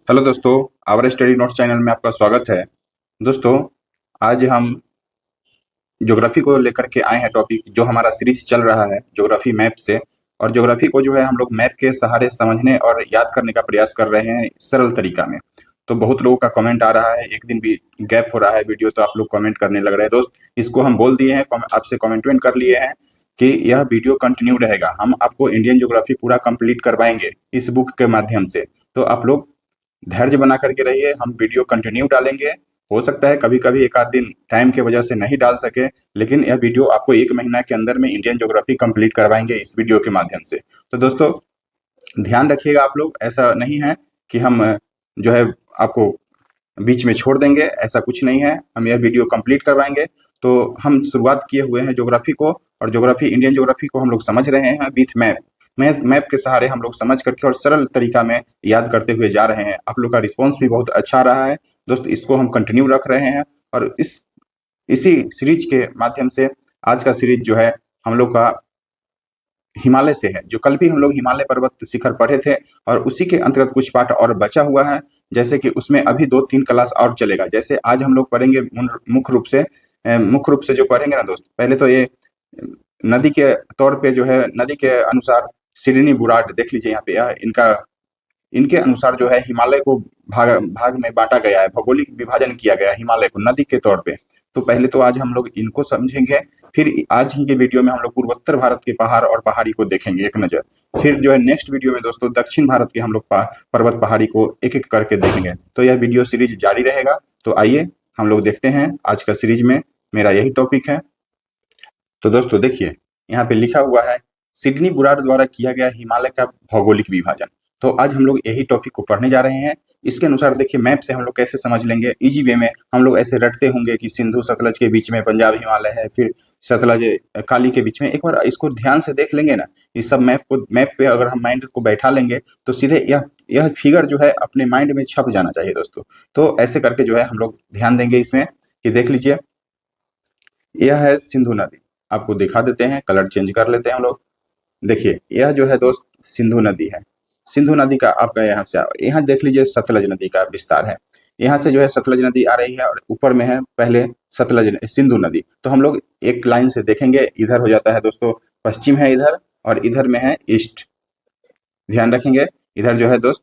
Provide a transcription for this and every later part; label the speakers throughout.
Speaker 1: Hello दोस्तों, our study notes channel में आपका स्वागत है। दोस्तों, आज हम ज्योग्राफी को लेकर के आए हैं टॉपिक जो हमारा सीरीज चल रहा है ज्योग्राफी मैप से। और ज्योग्राफी को जो है हम लोग मैप के सहारे समझने और याद करने का प्रयास कर रहे हैं सरल तरीका में। तो बहुत लोगों का कमेंट आ रहा है, एक दिन भी गैप हो रहा है वीडियो, तो आप लोग कमेंट करने लग रहे हैं। दोस्त, इसको हम बोल दिए हैं, आपसे कमेंटमेंट कर लिए हैं कि यह वीडियो कंटिन्यू रहेगा। हम आपको इंडियन ज्योग्राफी पूरा कंप्लीट करवाएंगे इस बुक के माध्यम से। तो आप लोग धैर्य बना करके रहिए, हम वीडियो कंटिन्यू डालेंगे। हो सकता है कभी कभी एक आध दिन टाइम की वजह से नहीं डाल सके, लेकिन यह वीडियो आपको 1 महीना के अंदर में इंडियन ज्योग्राफी कंप्लीट करवाएंगे इस वीडियो के माध्यम से। तो दोस्तों, ध्यान रखिएगा आप लोग, ऐसा नहीं है कि हम जो है आपको बीच में छोड़ देंगे, ऐसा कुछ नहीं है। हम यह वीडियो कंप्लीट करवाएंगे। तो हम शुरुआत किए हुए हैं ज्योग्राफी को, और ज्योग्राफी इंडियन ज्योग्राफी को हम लोग समझ रहे हैं विथ मैप। मैप के सहारे हम लोग समझ करके और सरल तरीका में याद करते हुए जा रहे हैं। आप लोग का रिस्पॉन्स भी बहुत अच्छा रहा है दोस्त, इसको हम कंटिन्यू रख रहे हैं। और इसी सीरीज के माध्यम से आज का सीरीज जो है हम लोग का हिमालय से है। जो कल भी हम लोग हिमालय पर्वत शिखर पढ़े थे, और उसी के अंतर्गत कुछ पाठ और बचा हुआ है। जैसे कि उसमें अभी 2-3 क्लास और चलेगा। जैसे आज हम लोग पढ़ेंगे मुख्य रूप से जो पढ़ेंगे ना दोस्त, पहले तो ये नदी के तौर पे जो है, नदी के अनुसार सिडनी बुराड़ देख लीजिए यहाँ पे। यह इनका इनके अनुसार जो है हिमालय को भाग भाग में बांटा गया है, भौगोलिक विभाजन किया गया है हिमालय को नदी के तौर पे। तो पहले तो आज हम लोग इनको समझेंगे, फिर आज ही के वीडियो में हम लोग पूर्वोत्तर भारत के पहाड़ और पहाड़ी को देखेंगे एक नजर। फिर जो है नेक्स्ट वीडियो में दोस्तों दक्षिण भारत के हम लोग पर्वत पहाड़ी को एक एक करके देखेंगे। तो यह वीडियो सीरीज जारी रहेगा। तो आइए हम लोग देखते हैं आज का सीरीज में मेरा यही टॉपिक है। तो दोस्तों देखिए, यहाँ पे लिखा हुआ है सिडनी बुराड़ द्वारा किया गया हिमालय का भौगोलिक विभाजन। तो आज हम लोग यही टॉपिक को पढ़ने जा रहे हैं। इसके अनुसार देखिए, मैप से हम लोग कैसे समझ लेंगे इजी वे में। हम लोग ऐसे रटते होंगे कि सिंधु सतलज के बीच में पंजाब हिमालय है, फिर सतलज काली के बीच में। एक बार इसको ध्यान से देख लेंगे ना, इस सब मैप पे अगर हम माइंड को बैठा लेंगे तो सीधे यह फिगर जो है अपने माइंड में छप जाना चाहिए दोस्तों। तो ऐसे करके जो है हम लोग ध्यान देंगे इसमें कि देख लीजिए, यह है सिंधु नदी। आपको दिखा देते हैं, कलर चेंज कर लेते हैं हम लोग। देखिए, यह जो है दोस्त सिंधु नदी है। सिंधु नदी का आपका यहाँ से यहाँ देख लीजिए सतलज नदी का विस्तार है। यहाँ से जो है सतलज नदी आ रही है, और ऊपर में है पहले सिंधु नदी। तो हम लोग एक लाइन से देखेंगे, इधर हो जाता है दोस्तों पश्चिम है इधर, और इधर में है ईस्ट। ध्यान रखेंगे, इधर जो है दोस्त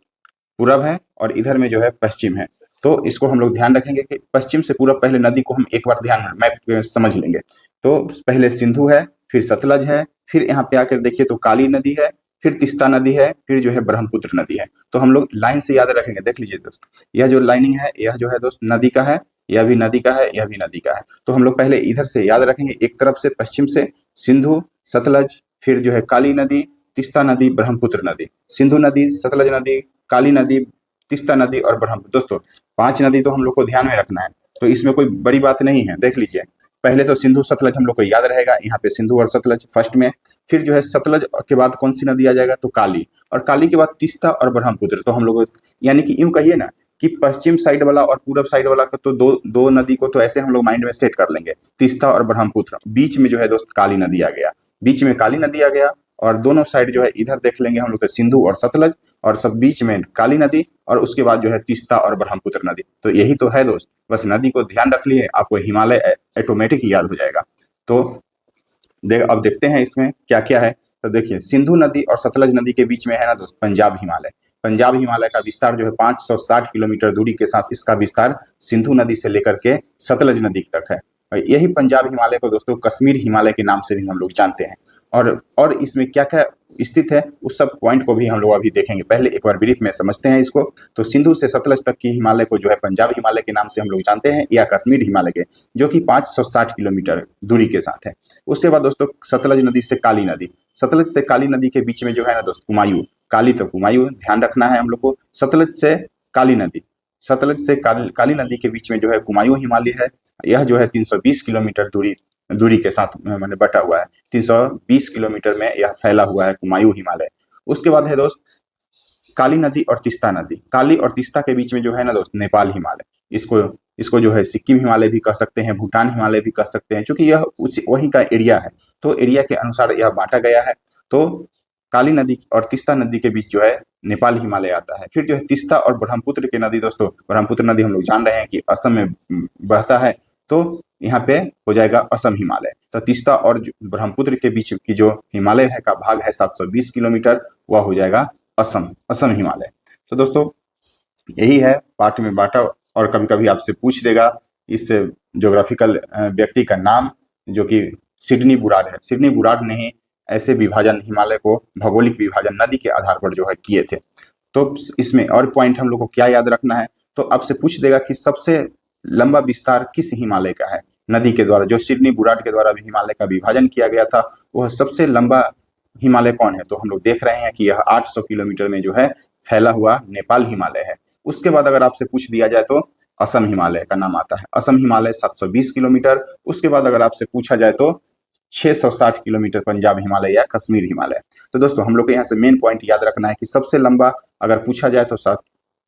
Speaker 1: पूरब है, और इधर में जो है पश्चिम है। तो इसको हम लोग ध्यान रखेंगे कि पश्चिम से पूरब पहले नदी को हम एक बार ध्यान मैप में समझ लेंगे। तो पहले सिंधु है, फिर सतलज है, फिर यहाँ पे आकर देखिए तो काली नदी है, फिर तीस्ता नदी है, फिर जो है ब्रह्मपुत्र नदी है। तो हम लोग लाइन से याद रखेंगे। देख लीजिए दोस्त, यह जो लाइनिंग है यह जो है दोस्त नदी का है, यह भी नदी का है, यह भी नदी का है। तो हम लोग पहले इधर से याद रखेंगे, एक तरफ से पश्चिम से सिंधु, सतलज, फिर जो है काली नदी, तीस्ता नदी, ब्रह्मपुत्र नदी। सिंधु नदी, सतलज नदी, काली नदी, तीस्ता नदी और ब्रह्मपुत्र। दोस्तों, 5 नदी तो हम लोग को ध्यान में रखना है। तो इसमें कोई बड़ी बात नहीं है। देख लीजिए, पहले तो सिंधु सतलज हम लोग को याद रहेगा, यहाँ पे सिंधु और सतलज फर्स्ट में। फिर जो है सतलज के बाद कौन सी नदी आ जाएगा, तो काली, और काली के बाद तीस्ता और ब्रह्मपुत्र। तो हम लोग यानी कि यूं कहिए ना कि पश्चिम साइड वाला और पूरब साइड वाला का तो दो दो नदी को तो ऐसे हम लोग माइंड में सेट कर लेंगे, तीस्ता और ब्रह्मपुत्र। बीच में जो है दोस्त काली नदी आ गया, बीच में काली नदी आ गया। और दोनों साइड जो है इधर देख लेंगे हम लोग सिंधु और सतलज, और सब बीच में काली नदी, और उसके बाद जो है तीस्ता और ब्रह्मपुत्र नदी। तो यही तो है दोस्त, बस नदी को ध्यान रख लिए, आपको हिमालय ऑटोमेटिक याद हो जाएगा। तो अब देखते हैं इसमें क्या क्या है। तो देखिए, सिंधु नदी और सतलज नदी के बीच में है ना दोस्त पंजाब हिमालय। पंजाब हिमालय का विस्तार जो है 560 किलोमीटर दूरी के साथ इसका विस्तार सिंधु नदी से लेकर के सतलज नदी तक है। और यही पंजाब हिमालय को दोस्तों कश्मीर हिमालय के नाम से भी हम लोग जानते हैं। और इसमें क्या क्या स्थित है उस सब पॉइंट को भी हम लोग अभी देखेंगे। पहले एक बार ब्रीफ में समझते हैं इसको। तो सिंधु से सतलज तक की हिमालय को जो है पंजाब हिमालय के नाम से हम लोग जानते हैं, या कश्मीर हिमालय के, जो कि 560 किलोमीटर दूरी के साथ है। उसके बाद दोस्तों सतलज नदी से काली नदी। सतलज से काली नदी के बीच में जो है ना दोस्त कुमायूं, काली तो कुमायूं ध्यान रखना है हम लोग को। सतलज से काली नदी, सतलज से काली नदी के बीच में जो है कुमायूं हिमालय है। यह जो है 320 किलोमीटर दूरी दूरी के साथ मैंने बटा हुआ है। 320 किलोमीटर में यह फैला हुआ है कुमायूं हिमालय। उसके बाद है दोस्त काली नदी और तीस्ता नदी। काली और तीस्ता के बीच में जो है ना दोस्त नेपाल हिमालय। इसको इसको जो है सिक्किम हिमालय भी कह सकते हैं, भूटान हिमालय भी कह सकते हैं, क्योंकि यह उसी वहीं का एरिया है। तो एरिया के अनुसार यह बांटा गया है। तो काली नदी और तीस्ता नदी के बीच जो है नेपाल हिमालय आता है। फिर जो है तीस्ता और ब्रह्मपुत्र की नदी दोस्तों, ब्रह्मपुत्र नदी हम लोग जान रहे हैं कि असम में बहता है, तो यहाँ पे हो जाएगा असम हिमालय। तो तीस्ता और ब्रह्मपुत्र के बीच की जो हिमालय है का भाग है 720 किलोमीटर, वह हो जाएगा असम असम हिमालय। तो दोस्तों यही है, पार्ट में बांटा। और कभी कभी आपसे पूछ देगा इस ज्योग्राफिकल व्यक्ति का नाम, जो कि सिडनी बुराड है। सिडनी बुराड ने ही ऐसे विभाजन हिमालय को भौगोलिक विभाजन नदी के आधार पर जो है किए थे। तो इसमें और पॉइंट हम लोग को क्या याद रखना है, तो आपसे पूछ देगा कि सबसे लंबा विस्तार किस हिमालय का है नदी के द्वारा, जो सिडनी बुराड के द्वारा भी हिमालय का विभाजन किया गया था, वह सबसे लंबा हिमालय कौन है। तो हम लोग देख रहे हैं कि यह 800 किलोमीटर में जो है फैला हुआ नेपाल हिमालय है। उसके बाद अगर आपसे पूछ दिया जाए तो असम हिमालय का नाम आता है। असम हिमालय 720 किलोमीटर। उसके बाद अगर आपसे पूछा जाए तो 660 किलोमीटर पंजाब हिमालय या कश्मीर हिमालय। तो दोस्तों हम लोग को यहाँ से मेन पॉइंट याद रखना है कि सबसे लंबा अगर पूछा जाए तो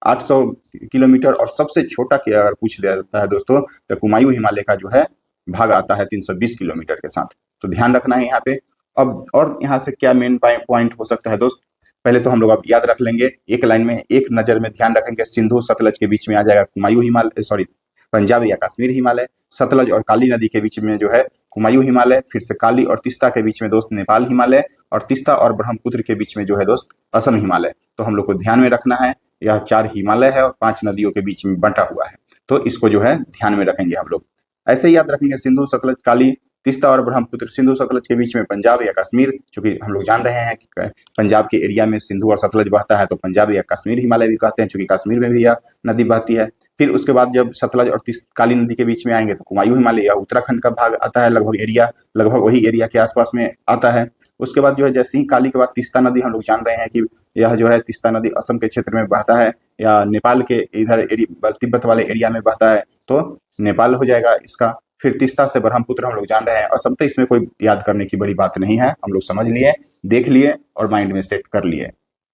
Speaker 1: 800 किलोमीटर, और सबसे छोटा की अगर पूछ दिया जाता है दोस्तों तो कुमायूं हिमालय का जो है भाग आता है 320 किलोमीटर के साथ। तो ध्यान रखना है यहाँ पे। अब और यहाँ से क्या मेन पॉइंट हो सकता है दोस्त, पहले तो हम लोग अब याद रख लेंगे, एक लाइन में एक नजर में ध्यान रखेंगे, सिंधु सतलज के बीच में आ जाएगा कुमायूं हिमालय, सॉरी पंजाब या कश्मीर हिमालय। सतलज और काली नदी के बीच में जो है कुमायूं हिमालय। फिर से काली और तीस्ता के बीच में दोस्त नेपाल हिमालय, और तीस्ता और ब्रह्मपुत्र के बीच में जो है दोस्त असम हिमालय। तो हम लोग को ध्यान में रखना है, यह 4 हिमालय है और 5 नदियों के बीच में बंटा हुआ है। तो इसको जो है ध्यान में रखेंगे हम लोग। ऐसे ही याद रखेंगे सिंधु सतलज काली तीस्ता और ब्रह्मपुत्र। सिंधु सतलज के बीच में पंजाब या कश्मीर, चूंकि हम लोग जान रहे हैं कि पंजाब के एरिया में सिंधु और सतलज बहता है, तो पंजाब या कश्मीर हिमालय भी कहते हैं, चूंकि कश्मीर में भी यह नदी बहती है। फिर उसके बाद जब सतलज और काली नदी के बीच में आएंगे तो कुमायूं हिमालय या उत्तराखंड का भाग आता है, लगभग एरिया, लगभग वही एरिया के आसपास में आता है। उसके बाद जो है जैसे ही काली के बाद तीस्ता नदी, हम लोग जान रहे हैं कि यह जो है तीस्ता नदी असम के क्षेत्र में बहता है या नेपाल के इधर तिब्बत वाले एरिया में बहता है, तो नेपाल हो जाएगा इसका। फिर तीस्ता से ब्रह्मपुत्र हम लोग जान रहे हैं, और सब तो इसमें कोई याद करने की बड़ी बात नहीं है, हम लोग समझ लिए, देख लिए और माइंड में सेट कर लिए।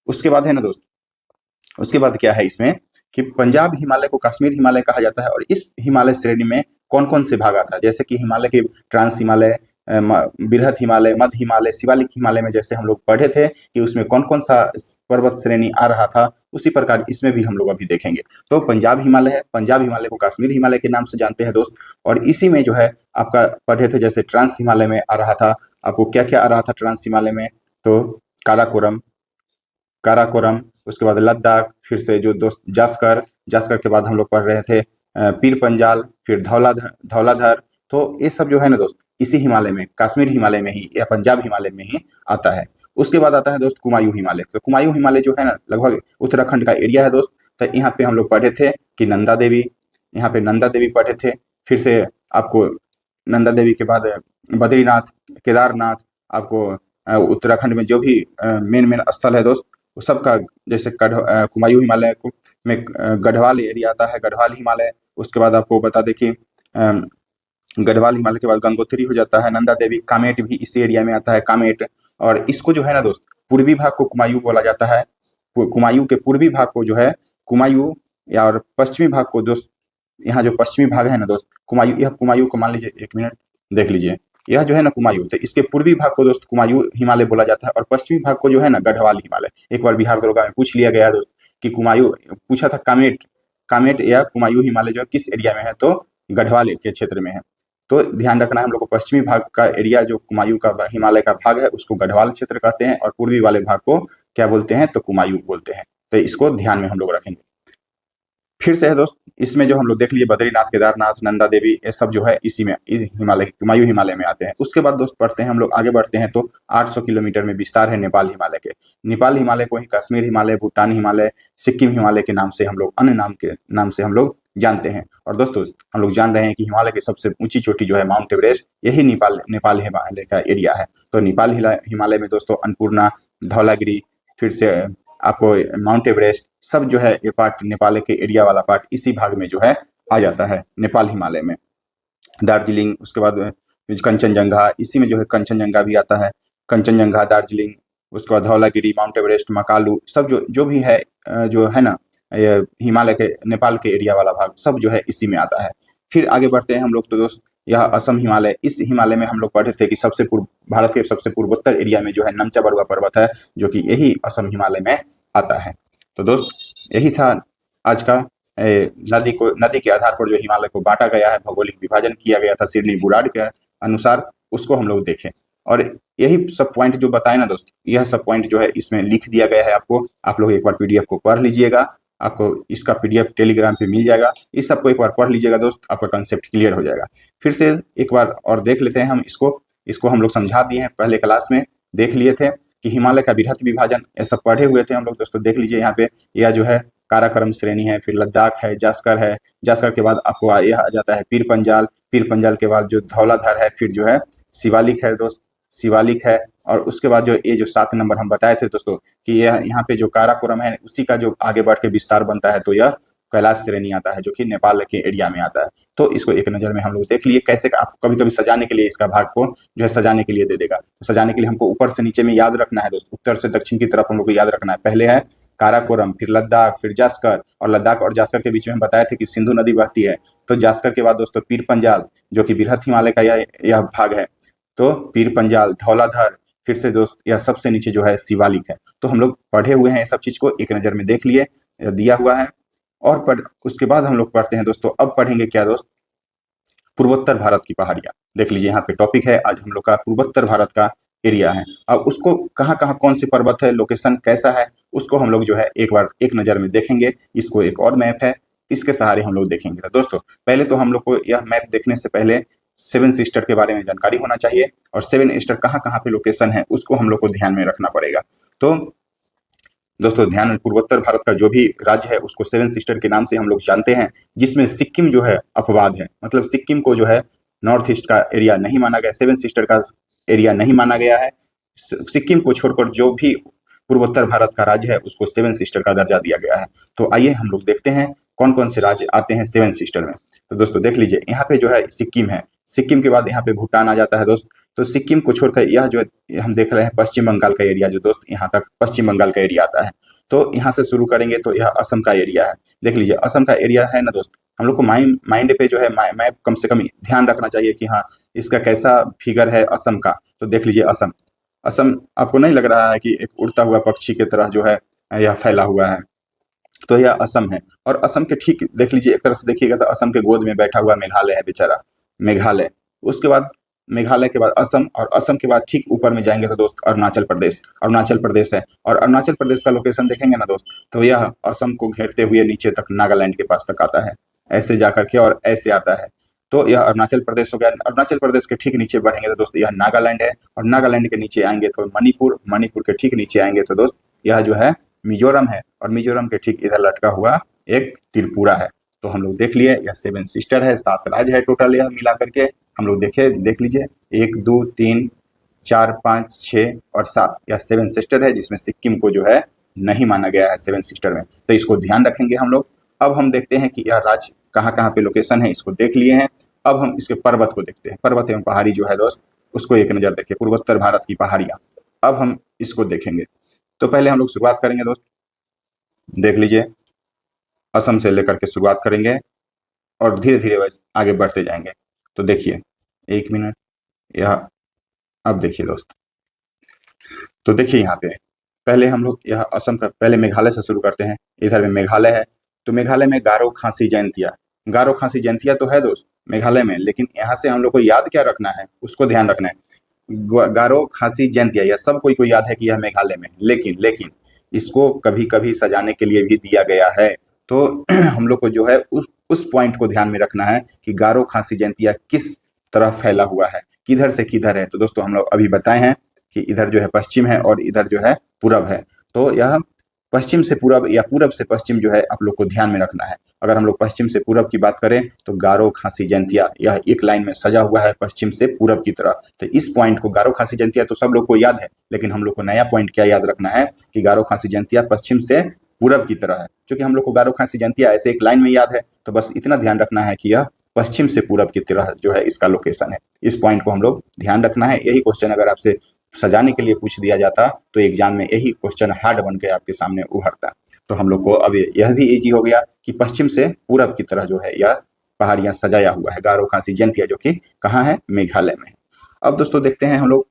Speaker 1: उसके बाद है ना दोस्त, उसके बाद क्या है इसमें कि पंजाब हिमालय को कश्मीर हिमालय कहा जाता है। और इस हिमालय श्रेणी में कौन कौन से भाग आता है, जैसे कि हिमालय के ट्रांस हिमालय, बृहत हिमालय, मध्य हिमालय, शिवालिक हिमालय में जैसे हम लोग पढ़े थे कि उसमें कौन कौन सा पर्वत श्रेणी आ रहा था, उसी प्रकार इसमें भी हम लोग अभी देखेंगे। तो पंजाब हिमालय है, पंजाब हिमालय को कश्मीर हिमालय के नाम से जानते हैं दोस्त। और इसी में जो है आपका पढ़े थे, जैसे ट्रांस हिमालय में आ रहा था, आपको क्या क्या आ रहा था ट्रांस हिमालय में, तो काराकोरम, काराकोरम, उसके बाद लद्दाख, फिर से जो दोस्त जास्कर, जास्कर के बाद हम लोग पढ़ रहे थे पीर पंजाल, फिर धौलाधर। तो ये सब जो है ना दोस्त इसी हिमालय में, कश्मीर हिमालय में ही या पंजाब हिमालय में ही आता है। उसके बाद आता है दोस्त कुमायूं हिमालय। तो कुमायूं हिमालय जो है ना लगभग उत्तराखंड का एरिया है दोस्त। तो यहाँ पे हम लोग पढ़े थे कि नंदा देवी, यहाँ पे नंदा देवी पढ़े थे। फिर से आपको नंदा देवी के बाद बद्रीनाथ, केदारनाथ, आपको उत्तराखंड में जो भी मेन स्थल है दोस्त, वो सबका, जैसे कुमायूं हिमालय में गढ़वाल एरिया आता है, गढ़वाल हिमालय। उसके बाद आपको बता दें कि गढ़वाल हिमालय के बाद गंगोत्री हो जाता है, नंदा देवी, कामेट भी इसी एरिया में आता है, कामेट। और इसको जो है ना दोस्त पूर्वी भाग को कुमायूं बोला जाता है। कुमायूं के पूर्वी भाग को जो है कुमायूं, या और पश्चिमी भाग को दोस्त, यहाँ जो पश्चिमी भाग है ना दोस्त कुमायूं, यह कुमायूं को मान लीजिए, एक मिनट देख लीजिए, यह जो है ना कुमायूं, तो इसके पूर्वी भाग को दोस्त कुमायूं हिमालय बोला जाता है, और पश्चिमी भाग को जो है ना गढ़वाल हिमालय। एक बार बिहार दरोगा में पूछ लिया गया दोस्त कि कुमायूं, पूछा था कामेट, कामेट या कुमायूं हिमालय जो किस एरिया में है, तो गढ़वाल के क्षेत्र में है। तो ध्यान रखना है हम लोग को, पश्चिमी भाग का एरिया जो कुमायूं का हिमालय का भाग है उसको गढ़वाल क्षेत्र कहते हैं, और पूर्वी वाले भाग को क्या बोलते हैं, तो कुमायूं बोलते हैं। तो इसको ध्यान में हम लोग रखेंगे। फिर से है दोस्त, इसमें जो हम लोग देख लिए बद्रीनाथ, केदारनाथ, नंदा देवी, ये सब जो है इसी में हिमालय, कुमायूं हिमालय में आते हैं। उसके बाद दोस्त पढ़ते हैं हम लोग, आगे बढ़ते हैं, तो 800 किलोमीटर में विस्तार है नेपाल हिमालय के। नेपाल हिमालय को ही कश्मीर हिमालय, भूटान हिमालय, सिक्किम हिमालय के नाम से हम लोग, अन्य नाम से हम लोग जानते हैं। और दोस्तों हम लोग जान रहे हैं कि हिमालय की सबसे ऊंची चोटी जो है माउंट एवरेस्ट, यही नेपाल हिमालय का एरिया है। तो नेपाल हिमालय में दोस्तों अन्नपूर्णा, धौलागिरी, फिर से आपको माउंट एवरेस्ट, सब जो है ये पार्ट नेपाल के एरिया वाला पार्ट इसी भाग में जो है आ जाता है नेपाल हिमालय में। दार्जिलिंग, उसके बाद कंचनजंगा, इसी में जो है कंचनजंगा भी आता है, कंचनजंगा, दार्जिलिंग, उसके बाद धौलागिरी, माउंट एवरेस्ट, मकालू, सब जो भी है जो है ना ये हिमालय के नेपाल के एरिया वाला भाग, सब जो है इसी में आता है। फिर आगे बढ़ते हैं हम लोग, तो दोस्त यह असम हिमालय, इस हिमालय में हम लोग पढ़े थे कि भारत के सबसे पूर्वोत्तर एरिया में जो है नमचा बरुआ पर्वत है, जो कि यही असम हिमालय में आता है। तो दोस्त यही था आज का नदी के आधार पर जो हिमालय को बांटा गया है, भौगोलिक विभाजन किया गया था सिडनी बुराड के अनुसार, उसको हम लोग देखें। और यही सब पॉइंट जो बताए ना दोस्त, यह सब पॉइंट जो है इसमें लिख दिया गया है आपको। आप लोग एक बार पीडीएफ को पढ़ लीजिएगा, आपको इसका पीडीएफ टेलीग्राम पे मिल जाएगा। इस सबको एक बार पढ़ लीजिएगा दोस्त, आपका कंसेप्ट क्लियर हो जाएगा। फिर से एक बार और देख लेते हैं हम इसको हम लोग समझा दिए हैं, पहले क्लास में देख लिए थे कि हिमालय का बृहद विभाजन, ये सब पढ़े हुए थे हम लोग दोस्तों। देख लीजिए यहाँ पे, यह जो है काराकोरम श्रेणी है, फिर लद्दाख है, जास्कर है, जास्कर के बाद आपको यह आ जाता है पीर पंजाल, पीर पंजाल के बाद जो धौलाधर है, फिर जो है शिवालिक है दोस्त, शिवालिक है। और उसके बाद जो ये जो 7 नंबर हम बताए थे दोस्तों कि यह यहाँ पे जो काराकोरम है, उसी का जो आगे बढ़ के विस्तार बनता है, तो यह कैलाश श्रेणी आता है, जो कि नेपाल के एरिया में आता है। तो इसको एक नज़र में हम लोग देख लिए कैसे। आप कभी कभी सजाने के लिए इसका भाग को जो है सजाने के लिए दे देगा, तो सजाने के लिए हमको ऊपर से नीचे में याद रखना है दोस्त, उत्तर से दक्षिण की तरफ हम लोग को याद रखना है। पहले है काराकोरम, फिर लद्दाख, फिर जास्कर, और लद्दाख और जास्कर के बीच में हम बताए थे कि सिंधु नदी बहती है। तो जास्कर के बाद दोस्तों पीर पंजाल, जो कि बृहद हिमालय का यह भाग है। तो पीर पंजाल, धौलाधर, फिर से दोस्त यह सबसे नीचे जो है शिवालिक है। तो हम लोग पढ़े हुए हैं, सब चीज को एक नज़र में देख लिए, दिया हुआ है। और उसके बाद हम लोग पढ़ते हैं दोस्तों, अब पढ़ेंगे क्या दोस्त, पूर्वोत्तर भारत की पहाड़ियां। देख लीजिए यहाँ पे टॉपिक है आज हम लोग का, पूर्वोत्तर भारत का एरिया है। अब उसको कहाँ कहाँ कौन सी पर्वत है, लोकेशन कैसा है, उसको हम लोग जो है एक बार एक नज़र में देखेंगे। इसको एक और मैप है, इसके सहारे हम लोग देखेंगे। तो दोस्तों पहले तो हम लोग को यह मैप देखने से पहले 7 सिस्टर के बारे में जानकारी होना चाहिए, और 7 सिस्टर कहाँ कहाँ पे लोकेशन है उसको हम लोग को ध्यान में रखना पड़ेगा। तो दोस्तों ध्यान में, पूर्वोत्तर भारत का जो भी राज्य है उसको 7 सिस्टर के नाम से हम लोग जानते हैं, जिसमें सिक्किम जो है अपवाद है। मतलब सिक्किम को जो है नॉर्थ ईस्ट का एरिया नहीं माना गया, 7 सिस्टर का एरिया नहीं माना गया है। सिक्किम को छोड़कर जो भी पूर्वोत्तर भारत का राज्य है उसको 7 सिस्टर का दर्जा दिया गया है। तो आइए हम लोग देखते हैं कौन कौन से राज्य आते हैं 7 सिस्टर में। तो दोस्तों देख लीजिए यहाँ पे जो है सिक्किम है, सिक्किम के बाद यहाँ पे भूटान आ जाता है दोस्त। तो सिक्किम को छोड़कर यह जो हम देख रहे हैं पश्चिम बंगाल का एरिया, जो दोस्त यहाँ तक पश्चिम बंगाल का एरिया आता है। तो यहाँ से शुरू करेंगे तो यह असम का एरिया है। देख लीजिए असम का एरिया है ना दोस्त, हम लोग को माइंड पे जो है मैप कम से कम ध्यान रखना चाहिए कि हाँ इसका कैसा फिगर है असम का। तो देख लीजिए असम, असम आपको नहीं लग रहा है कि एक उड़ता हुआ पक्षी की तरह जो है यह फैला हुआ है? तो यह असम है। और असम के ठीक देख लीजिए, एक तरह से देखिएगा तो असम के गोद में बैठा हुआ मेघालय है बेचारा, मेघालय। उसके बाद मेघालय के बाद असम, और असम के बाद ठीक ऊपर में जाएंगे तो दोस्त अरुणाचल प्रदेश, अरुणाचल प्रदेश है। और अरुणाचल प्रदेश का लोकेशन देखेंगे ना दोस्त, तो यह असम को घेरते हुए नीचे तक नागालैंड के पास तक आता है, ऐसे जाकर के और ऐसे आता है। तो यह अरुणाचल प्रदेश हो गया। अरुणाचल प्रदेश के ठीक नीचे बढ़ेंगे तो दोस्त यह नागालैंड है, और नागालैंड के नीचे आएंगे तो मणिपुर, मणिपुर के ठीक नीचे आएंगे तो दोस्त यह जो है मिजोरम है, और मिजोरम के ठीक इधर लटका हुआ एक त्रिपुरा है। तो हम लोग देख लिए यह 7 सिस्टर है, 7 राज्य है टोटल, यह मिला करके हम लोग देख लीजिए 1 2 3 4 5 6 और 7, यह 7 सिस्टर है, जिसमें सिक्किम को जो है नहीं माना गया है 7 सिस्टर में। तो इसको ध्यान रखेंगे हम लोग। अब हम देखते हैं कि यह राज्य कहाँ कहाँ पे लोकेशन है, इसको देख लिए हैं। अब हम इसके पर्वत को देखते हैं, पर्वत एवं पहाड़ी जो है दोस्त उसको एक नज़र देखिए, पूर्वोत्तर भारत की पहाड़ियाँ। अब हम इसको देखेंगे। तो पहले हम लोग शुरुआत करेंगे दोस्त, देख लीजिए असम से लेकर के शुरुआत करेंगे और धीरे धीरे वैसे आगे बढ़ते जाएंगे। तो देखिए 1 मिनट, यह अब देखिए दोस्त, तो देखिए यहाँ पे पहले हम लोग यह असम का, पहले मेघालय से शुरू करते हैं। इधर में मेघालय है, तो मेघालय में गारो खासी जयंतिया, गारो खासी जयंतिया तो है दोस्त मेघालय में, लेकिन यहाँ से हम लोग को याद क्या रखना है उसको ध्यान रखना है। गारो खासी जयंतिया यह सब कोई को याद है कि यह मेघालय में, लेकिन इसको कभी कभी सजाने के लिए भी दिया गया है। तो हम लोग को जो है उस पॉइंट को ध्यान में रखना है कि गारो खासी जयंतिया किस तरफ फैला हुआ है, किधर से किधर है। तो दोस्तों हम लोग अभी बताए हैं कि इधर जो है पश्चिम है और इधर जो है पूरब है। तो यह पश्चिम से पूरब या पूरब से पश्चिम जो है आप लोग को ध्यान में रखना है। अगर हम लोग पश्चिम से पूरब की बात करें तो गारो खासी जयंतिया यह एक लाइन में सजा हुआ है पश्चिम से पूरब की तरफ। तो इस पॉइंट को, गारो खासी जयंतिया तो सब लोग को याद है, लेकिन हम लोग को नया पॉइंट क्या याद रखना है कि गारो खासी जयंतिया पश्चिम से पूरब की तरह है। क्योंकि हम लोग को गारो खासी जयंतिया ऐसे एक लाइन में याद है, तो बस इतना ध्यान रखना है कि यह पश्चिम से पूरब की तरह जो है इसका लोकेशन है। इस पॉइंट को हम लोग ध्यान रखना है। यही क्वेश्चन अगर आपसे सजाने के लिए पूछ दिया जाता तो एग्जाम में यही क्वेश्चन हार्ड बन के आपके सामने उभरता। तो हम लोग को अब यह भी इजी हो गया कि पश्चिम से पूरब की तरह जो है यह पहाड़ियां सजाया हुआ है, गारो खासी जयंतिया, जो कि कहाँ है, मेघालय में है। अब दोस्तों देखते हैं हम लोग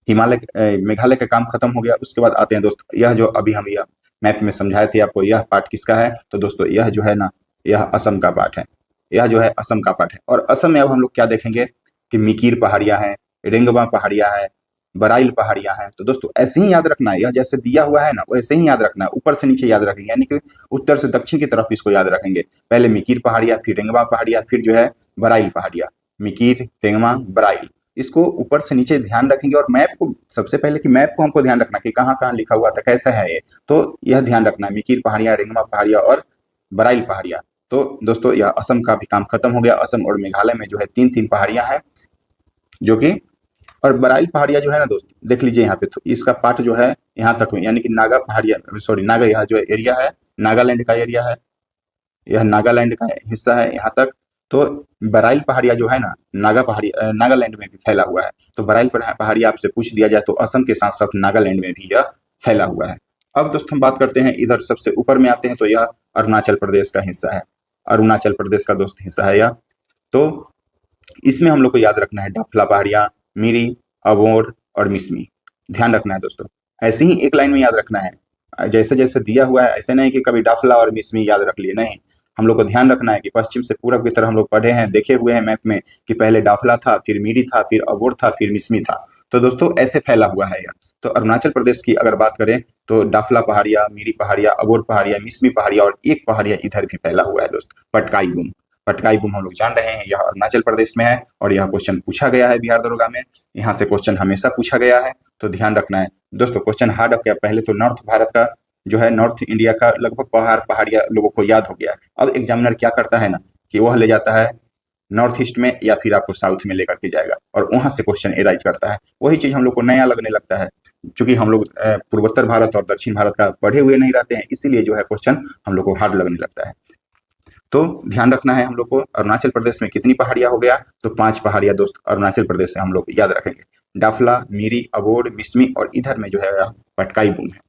Speaker 1: मेघालय का काम खत्म हो गया, उसके बाद आते हैं दोस्त, यह जो अभी हम यह मैप में समझाए थे आपको, यह पार्ट किसका है, तो दोस्तों यह जो है ना, यह असम का पार्ट है, यह जो है असम का पार्ट है। और असम में अब हम लोग क्या देखेंगे कि मिकिर पहाड़ियां हैं, रेंगबा पहाड़ियां हैं, बराइल पहाड़ियां हैं। तो दोस्तों ऐसे ही याद रखना है, यह जैसे दिया हुआ है ना वैसे ही याद रखना है, ऊपर से नीचे याद रखेंगे, यानी कि उत्तर से दक्षिण की तरफ इसको याद रखेंगे। पहले मिकिर पहाड़ियां, फिर रेंगबा पहाड़ियां, फिर जो है बराइल पहाड़ियां, मिकिर, रेंगबा, बराइल, इसको ऊपर से नीचे ध्यान रखेंगे। और मैप को सबसे पहले कि मैप को हमको ध्यान रखना कि कहाँ कहाँ लिखा हुआ था, कैसा है ये, तो यह ध्यान रखना है, मिकिर पहाड़ियां, रेंगमा पहाड़ियां और बराइल पहाड़ियां। तो दोस्तों यह असम का भी काम खत्म हो गया। असम और मेघालय में जो है तीन तीन पहाड़ियां हैं, जो कि, और बराइल पहाड़ियां जो है ना दोस्त, देख लीजिए यहाँ पे, तो इसका पार्ट जो है यहाँ तक में, यानी कि नागा पहाड़ियां, सॉरी नागा, यह जो एरिया है नागालैंड का एरिया है, यह नागालैंड का हिस्सा है यहाँ तक। तो बराइल पहाड़िया जो है ना, नागालैंड में भी फैला हुआ है। तो बराइल पहाड़िया आपसे पूछ दिया जाए तो असम के साथ साथ नागालैंड में भी यह फैला हुआ है। अब दोस्त हम बात करते हैं, इधर सबसे ऊपर में आते हैं, तो यह अरुणाचल प्रदेश का हिस्सा है, अरुणाचल प्रदेश का दोस्त हिस्सा है यह। तो इसमें हम लोग को याद रखना है डाफला पहाड़िया, मिरी, अबोर और मिसमी, ध्यान रखना है दोस्तों। ऐसे ही एक लाइन में याद रखना है, जैसे जैसे दिया हुआ है, ऐसे नहीं कि कभी डाफला और मिसमी याद रख लिए, नहीं, हम लोग को ध्यान रखना है कि पश्चिम से पूरब की तरह हम लोग पढ़े हैं, देखे हुए हैं मैप में कि पहले डाफला था, फिर मिरी था, फिर अबोर था, फिर मिसमी था। तो दोस्तों ऐसे फैला हुआ है यह। तो अरुणाचल प्रदेश की अगर बात करें तो डाफला पहाड़िया, मिरी पहाड़िया, अबोर पहाड़िया, मिसमी पहाड़िया और एक पहाड़िया इधर भी फैला हुआ है दोस्त, पटकाई गुम। पटकाई गुम हम लोग जान रहे हैं, यह अरुणाचल प्रदेश में है और यह क्वेश्चन पूछा गया है बिहार दरोगा में, यहाँ से क्वेश्चन हमेशा पूछा गया है, तो ध्यान रखना है दोस्तों। क्वेश्चन हार्ड अब क्या, पहले तो नॉर्थ भारत का जो है, नॉर्थ इंडिया का लगभग पहाड़िया लोगों को याद हो गया है। अब एग्जामिनर क्या करता है ना कि वह ले जाता है नॉर्थ ईस्ट में या फिर आपको साउथ में लेकर के जाएगा और वहां से क्वेश्चन एराइज करता है। वही चीज हम लोग को नया लगने लगता है, क्योंकि हम लोग पूर्वोत्तर भारत और दक्षिण भारत का पढ़े हुए नहीं रहते हैं, इसीलिए जो है क्वेश्चन हम लोग को हार्ड लगने लगता है। तो ध्यान रखना है हम लोग को, अरुणाचल प्रदेश में कितनी पहाड़ियां हो गया, तो 5 पहाड़ियां दोस्त अरुणाचल प्रदेश से हम लोग याद रखेंगे, डाफला, मिरी, अबोर, मिसमी और इधर में जो है पटकाई बूम है।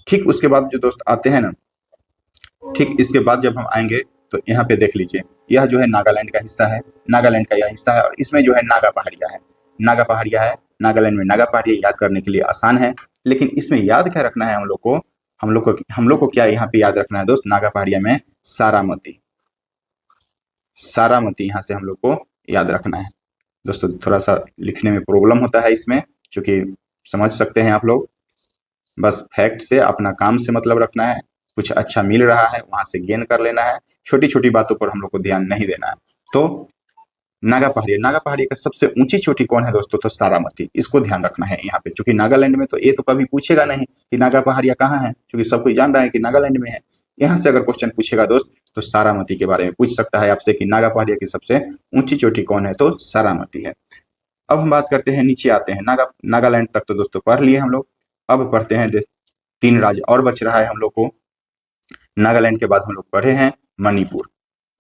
Speaker 1: ठीक उसके बाद जो दोस्त आते हैं ना, ठीक इसके बाद जब हम आएंगे तो यहाँ पे देख लीजिए, यह जो है नागालैंड का हिस्सा है, नागालैंड का यह हिस्सा है और इसमें जो है नागा पहाड़िया है, नागा पहाड़िया है, नागालैंड में नागा पहाड़िया याद करने के लिए आसान है। लेकिन इसमें याद क्या रखना है हम लोग को क्या यहाँ पे याद रखना है दोस्त, नागा पहाड़िया में सारामती, सारामती यहाँ से हम लोग को याद रखना है दोस्तों। थोड़ा सा लिखने में प्रॉब्लम होता है इसमें, क्योंकि समझ सकते हैं आप लोग, बस फैक्ट से, अपना काम से मतलब रखना है, कुछ अच्छा मिल रहा है वहां से गेन कर लेना है, छोटी छोटी बातों पर हम लोग को ध्यान नहीं देना है। तो नागा पहाड़ी का सबसे ऊंची चोटी कौन है दोस्तों, तो सारामती, इसको ध्यान रखना है यहाँ पे, क्योंकि नागालैंड में तो ये तो कभी पूछेगा नहीं कि नागा पहाड़िया कहाँ है, क्योंकि सब कोई जान रहा है कि नागालैंड में है। यहाँ से अगर क्वेश्चन पूछेगा दोस्त तो सारामती के बारे में पूछ सकता है आपसे कि नागा पहाड़िया की सबसे ऊंची चोटी कौन है, तो सारामती है। अब हम बात करते हैं, नीचे आते हैं, नागालैंड तक तो दोस्तों पढ़ लिए हम लोग। अब पढ़ते हैं 3 राज्य और बच रहा है हम लोग को। नागालैंड के बाद हम लोग पढ़े हैं मणिपुर,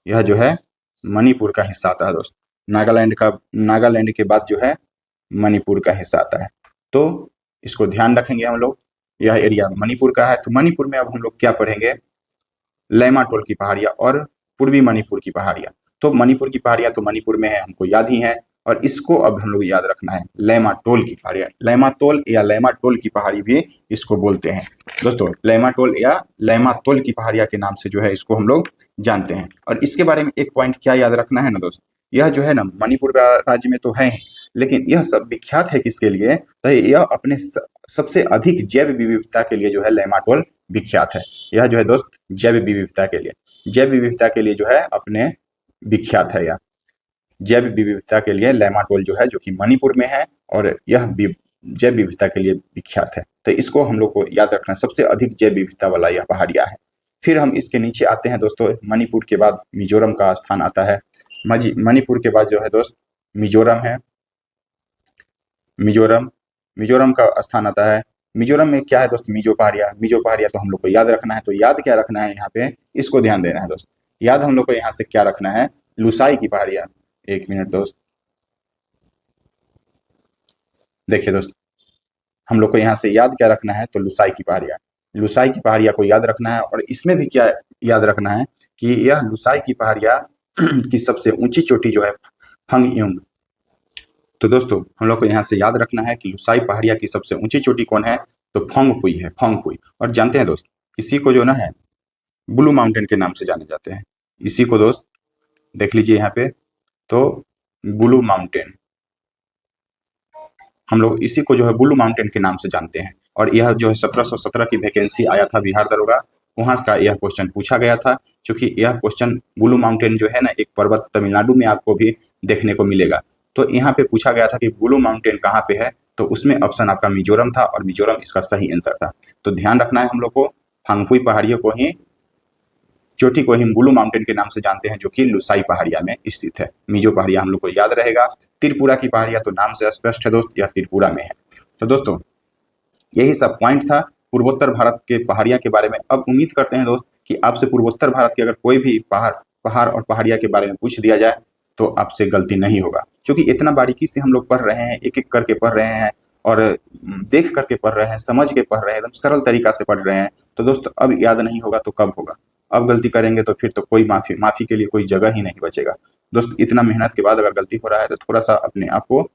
Speaker 1: यह जो है मणिपुर का हिस्सा आता है दोस्त। नागालैंड के बाद जो है मणिपुर का हिस्सा आता है, तो इसको ध्यान रखेंगे हम लोग, यह एरिया मणिपुर का है। तो मणिपुर में अब हम लोग क्या पढ़ेंगे, लैमाटोल की पहाड़ियां और पूर्वी मणिपुर की पहाड़ियां। तो मणिपुर की पहाड़ियां तो मणिपुर में है, हमको याद ही है, और इसको अब हम लोग याद रखना है, लैमाटोल की पहाड़ियां, लैमाटोल या लैमाटोल की पहाड़ी भी इसको बोलते हैं दोस्तों, लैमाटोल या लैमातोल की पहाड़ियां के नाम से जो है इसको हम लोग जानते हैं। और इसके बारे में एक पॉइंट क्या याद रखना है ना दोस्त, यह जो है ना मणिपुर राज्य में तो है ही, लेकिन यह सब विख्यात है किसके लिए, तो यह अपने सबसे अधिक जैव विविधता के लिए जो है लैमाटोल विख्यात है। यह जो है दोस्त जैव विविधता के लिए, जैव विविधता के लिए जो है अपने विख्यात है, यह जैव विविधता के लिए लैमाटोल जो है, जो कि मणिपुर में है और यह जैव विविधता के लिए विख्यात है। तो इसको हम लोग को याद रखना, सबसे अधिक जैव विविधता वाला यह पहाड़िया है। फिर हम इसके नीचे आते हैं दोस्तों, मणिपुर के बाद मिजोरम का स्थान आता है, मणिपुर के बाद जो है दोस्त मिजोरम है, मिजोरम का स्थान आता है। मिजोरम में क्या है दोस्त, मिजो पहाड़िया तो हम लोग को याद रखना है। तो याद क्या रखना है यहाँ पे, इसको ध्यान देना है दोस्त। याद हम लोग को यहाँ से क्या रखना है, लुसाई की पहाड़िया। एक मिनट दोस्त, देखिए दोस्त, हम लोग को यहाँ से याद क्या रखना है, तो लुसाई की पहाड़िया, लुसाई की पहाड़िया को याद रखना है। और इसमें भी क्या याद रखना है कि यह लुसाई की पहाड़िया की सबसे ऊंची चोटी जो है फंग युंग। तो दोस्तों हम लोग को यहाँ से याद रखना है कि लुसाई पहाड़िया की सबसे ऊंची चोटी कौन है, तो फोंगपुई है, फोंगपुई। और जानते हैं दोस्त, इसी को जो ना है ब्लू माउंटेन के नाम से जाने जाते हैं। इसी को दोस्त देख लीजिए यहाँ पे, तो ब्लू माउंटेन, हम लोग इसी को जो है ब्लू माउंटेन के नाम से जानते हैं। और यह जो है 1717 की वैकेंसी आया था बिहार दरोगा, वहां का यह क्वेश्चन पूछा गया था। क्योंकि यह क्वेश्चन ब्लू माउंटेन जो है ना, एक पर्वत तमिलनाडु में आपको भी देखने को मिलेगा। तो यहाँ पे पूछा गया था कि ब्लू माउंटेन कहाँ पे है, तो उसमें ऑप्शन आपका मिजोरम था और मिजोरम इसका सही आंसर था। तो ध्यान रखना है हम लोग को, फांगफुई पहाड़ियों को ही, चोटी को ही ब्लू माउंटेन के नाम से जानते हैं, जो कि लुसाई पहाड़िया में स्थित है। मिजो पहाड़िया हम लोग को याद रहेगा। त्रिपुरा की पहाड़िया तो नाम से स्पष्ट है दोस्त, यह त्रिपुरा में है। तो दोस्तों यही सब पॉइंट था पूर्वोत्तर भारत के पहाड़िया के बारे में। अब उम्मीद करते हैं दोस्त कि आपसे पूर्वोत्तर भारत के अगर कोई भी पहाड़ और पहाड़िया के बारे में पूछ दिया जाए तो आपसे गलती नहीं होगा, क्योंकि इतना बारीकी से हम लोग पढ़ रहे हैं, एक एक करके पढ़ रहे हैं और देख करके पढ़ रहे हैं, समझ के पढ़ रहे हैं, एकदम सरल तरीका से पढ़ रहे हैं। तो दोस्त अब याद नहीं होगा तो कब होगा? अब गलती करेंगे तो फिर तो कोई माफी के लिए कोई जगह ही नहीं बचेगा। दोस्त इतना मेहनत के बाद अगर गलती हो रहा है तो थोड़ा सा अपने आप को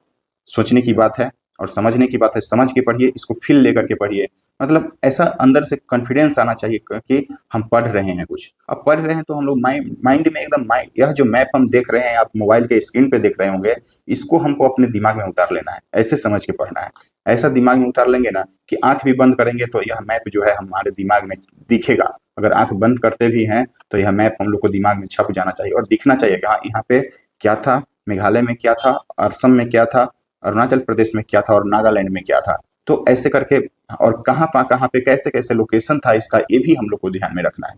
Speaker 1: सोचने की बात है और समझने की बात है। समझ के पढ़िए, इसको फील लेकर के पढ़िए, मतलब ऐसा अंदर से कॉन्फिडेंस आना चाहिए कि हम पढ़ रहे हैं कुछ। अब पढ़ रहे हैं तो हम लोग माइंड में एकदम माइंड, यह जो मैप हम देख रहे हैं, आप मोबाइल के स्क्रीन पे देख रहे होंगे, इसको हमको अपने दिमाग में उतार लेना है, ऐसे समझ के पढ़ना है। ऐसा दिमाग में उतार लेंगे ना कि आंख भी बंद करेंगे तो यह मैप जो है हमारे दिमाग में दिखेगा। अगर आंख बंद करते भी हैं तो यह मैप हम लोग को दिमाग में छप जाना चाहिए और दिखना चाहिए कि हाँ यहाँ पे क्या था, मेघालय में क्या था, असम में क्या था, अरुणाचल प्रदेश में क्या था और नागालैंड में क्या था। तो ऐसे करके, और कहाँ पे कैसे कैसे लोकेशन था इसका, ये भी हम लोग को ध्यान में रखना है।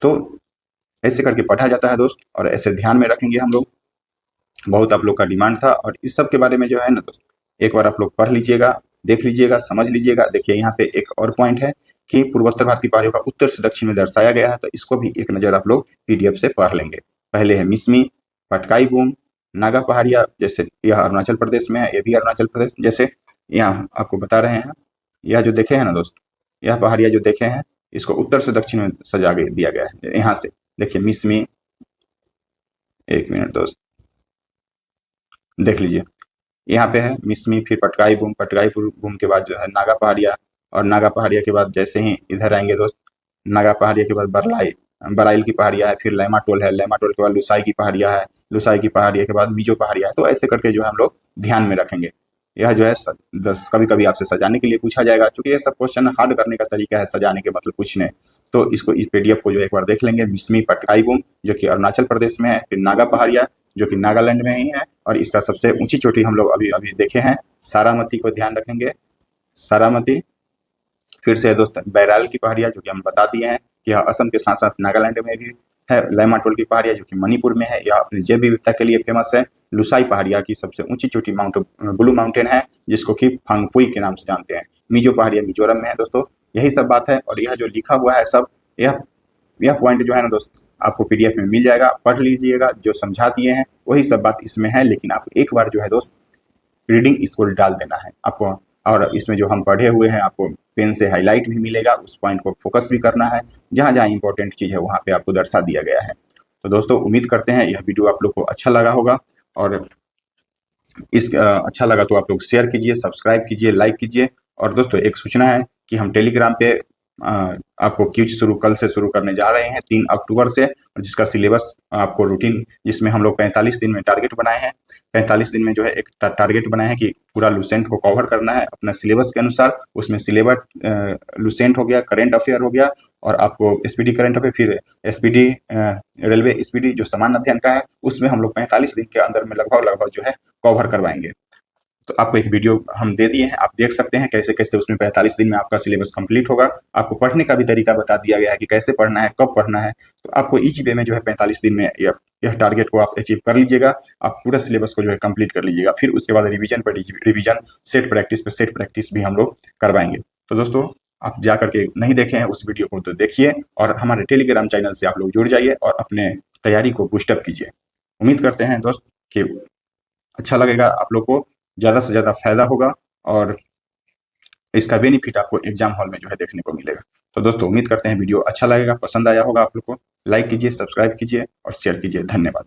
Speaker 1: तो ऐसे करके पढ़ा जाता है दोस्त, और ऐसे ध्यान में रखेंगे हम लोग। बहुत आप लोग का डिमांड था, और इस सब के बारे में जो है ना दोस्त, एक बार आप लोग पढ़ लीजिएगा, देख लीजिएगा, समझ लीजिएगा। देखिए यहाँ पे एक और पॉइंट है कि पूर्वोत्तर भारतीय पहाड़ियों का उत्तर से दक्षिण में दर्शाया गया है, तो इसको भी एक नज़र आप लोग PDF से पढ़ लेंगे। पहले है मिसमी, पटकाई बूम, नागा पहाड़िया, जैसे यह अरुणाचल प्रदेश में है, ये भी अरुणाचल प्रदेश, जैसे यहाँ आपको बता रहे हैं। यह जो देखे हैं ना दोस्त, यह पहाड़िया जो देखे हैं, इसको उत्तर से दक्षिण में सजा दिया गया है। यहाँ से देखिए मिसमी, एक मिनट दोस्त देख लीजिए, यहाँ पे है मिसमी, फिर पटकाई बूम, पटकाई बूम के बाद जो है नागा पहाड़िया, और नागा पहाड़िया के बाद जैसे ही इधर आएंगे दोस्त, नागा पहाड़िया के बाद बराइल की पहाड़िया है, फिर लेमाटोल है, लेमाटोल के बाद लुसाई की पहाड़िया है, लुसाई की पहाड़िया के बाद मिजो पहाड़िया है। तो ऐसे करके जो है हम लोग ध्यान में रखेंगे। यह जो है कभी कभी आपसे सजाने के लिए पूछा जाएगा, क्योंकि ये सब क्वेश्चन हार्ड करने का तरीका है, सजाने के मतलब पूछने। तो इसको, इस PDF को जो एक बार देख लेंगे। मिसमी पटकाई बूम जो कि अरुणाचल प्रदेश में है, फिर नागा पहाड़िया जो कि नागालैंड में ही है, और इसका सबसे ऊंची चोटी हम लोग अभी अभी देखे हैं, सारामती को ध्यान रखेंगे, सारामती। फिर से दोस्त बैराल की पहाड़िया जो कि हम बता दिए हैं कि यह असम के साथ साथ नागालैंड में भी है। लेमाटोल की पहाड़िया जो कि मणिपुर में है, यह अपनी जैव विविधता के लिए फेमस है। लुसाई पहाड़िया की सबसे ऊंची चोटी ब्लू माउंटेन है, जिसको कि फांगपुई के नाम से जानते हैं। मिजो पहाड़िया मिजोरम में है दोस्तों। यही सब बात है, और यह जो लिखा हुआ है सब, यह पॉइंट जो है ना दोस्त आपको PDF में मिल जाएगा, पढ़ लीजिएगा। जो समझा दिए हैं वही सब बात इसमें है, लेकिन आप एक बार जो है दोस्त रीडिंग इसको डाल देना है आपको, और इसमें जो हम पढ़े हुए हैं आपको पेन से हाईलाइट भी मिलेगा, उस पॉइंट को फोकस भी करना है। जहाँ जहाँ इंपॉर्टेंट चीज़ है वहाँ पे आपको दर्शा दिया गया है। तो दोस्तों उम्मीद करते हैं यह वीडियो आप लोग को अच्छा लगा होगा, और अच्छा लगा तो आप लोग शेयर कीजिए, सब्सक्राइब कीजिए, लाइक कीजिए। और दोस्तों एक सूचना है कि हम टेलीग्राम पे आपको क्विज कल से शुरू करने जा रहे हैं 3 अक्टूबर से, जिसका सिलेबस आपको रूटीन, जिसमें हम लोग 45 दिन में टारगेट बनाए हैं। 45 दिन में जो है एक टारगेट बनाए हैं कि पूरा लुसेंट को कवर करना है अपना सिलेबस के अनुसार। उसमें सिलेबस लुसेंट हो गया, करेंट अफेयर हो गया, और आपको SPD करेंट अफेयर, फिर SPD रेलवे SPD जो सामान्य अध्ययन का है, उसमें हम लोग 45 दिन के अंदर में लगभग जो है कवर करवाएंगे। तो आपको एक वीडियो हम दे दिए हैं, आप देख सकते हैं कैसे कैसे उसमें 45 दिन में आपका सिलेबस कंप्लीट होगा। आपको पढ़ने का भी तरीका बता दिया गया है कि कैसे पढ़ना है, कब पढ़ना है। तो आपको इजी वे में जो है 45 दिन में यह टारगेट को आप अचीव कर लीजिएगा। आप पूरा सिलेबस को जो है कंप्लीट कर लीजिएगा। फिर उसके बाद रिवीजन पर रिवीजन, सेट प्रैक्टिस भी हम लोग करवाएंगे। तो दोस्तों आप जा करके नहीं देखे हैं उस वीडियो को तो देखिए, और हमारे टेलीग्राम चैनल से आप लोग जुड़ जाइए और अपने तैयारी को बूस्टअप कीजिए। उम्मीद करते हैं दोस्त कि अच्छा लगेगा, आप लोग को ज़्यादा से ज़्यादा फायदा होगा, और इसका बेनिफिट आपको एग्जाम हॉल में जो है देखने को मिलेगा। तो दोस्तों उम्मीद करते हैं वीडियो अच्छा लगेगा, पसंद आया होगा आप लोग को। लाइक कीजिए, सब्सक्राइब कीजिए और शेयर कीजिए। धन्यवाद।